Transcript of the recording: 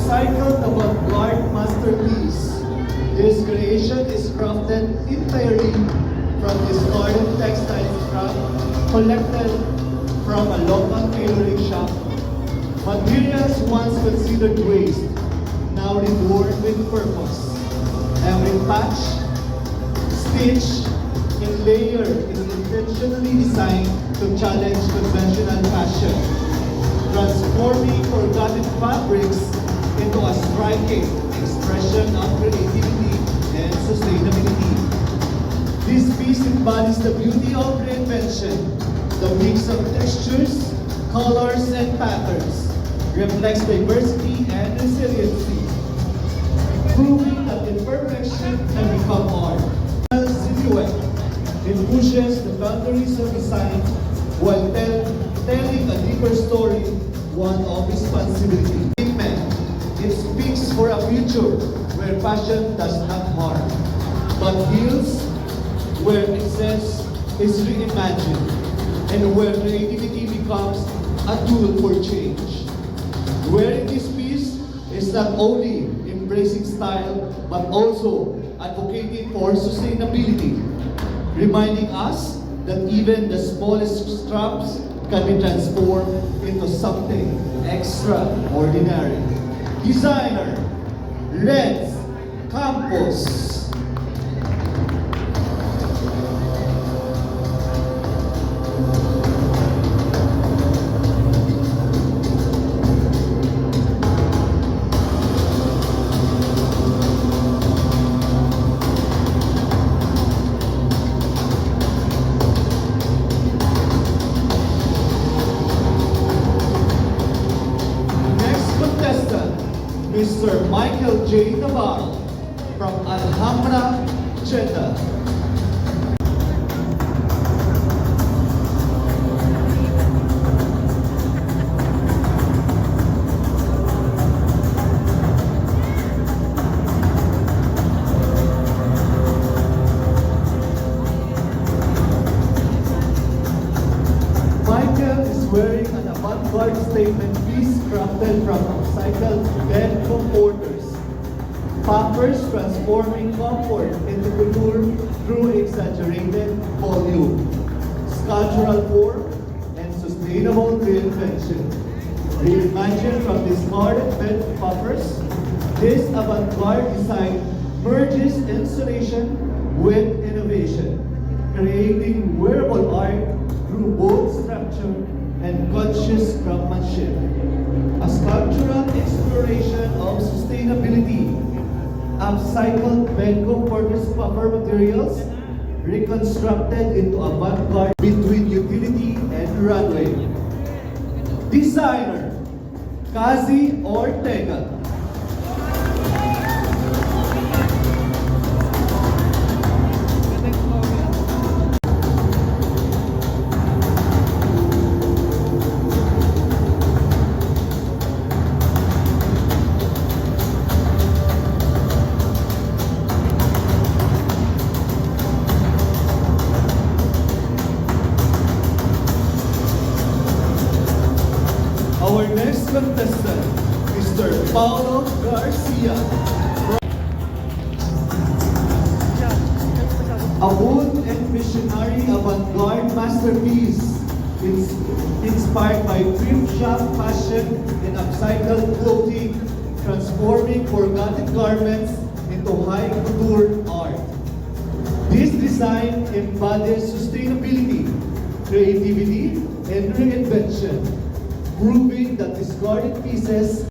upcycled avant-garde masterpiece. This creation is crafted entirely from discarded textile scrap collected from a local tailoring shop. Materials once considered waste, now reborn with purpose. Every patch, stitch, and layer is intentionally designed to challenge conventional fashion, transforming forgotten fabrics into a striking expression of creativity and sustainability. This piece embodies the beauty of reinvention. The mix of textures, colors, and patterns reflects diversity and resiliency, proving that imperfection can become art. Silhouette, it pushes the boundaries of design while telling a deeper story, one of responsibility. It speaks for a future where fashion does not harm, but heals, where excess is reimagined, and where creativity becomes a tool for change. Wearing this piece is not only embracing style, but also advocating for sustainability, reminding us that even the smallest straps can be transformed into something extraordinary. Designer, Renz Campos. Mr. Michael J. Navarro from Alhambra, Jeddah. Michael is wearing an avant-garde statement piece crafted from upcycled bed comforters. Puffers transforming comfort into couture through exaggerated volume, sculptural form, and sustainable reinvention. Reimagined from discarded bed puffers, this avant-garde design merges insulation with innovation, creating wearable art through both structure and conscious craftsmanship. A sculptural exploration of sustainability, upcycled bed comforters puffer materials reconstructed into avant-garde between utility and runway. Designer, Kazi Ortega. Our next contestant, Mr. Paulo Garcia. A wood and visionary avant-garde masterpiece inspired by thrift shop fashion and upcycled clothing, transforming forgotten garments into high couture art. This design embodies sustainability, creativity, and reinvention, proving that discarded pieces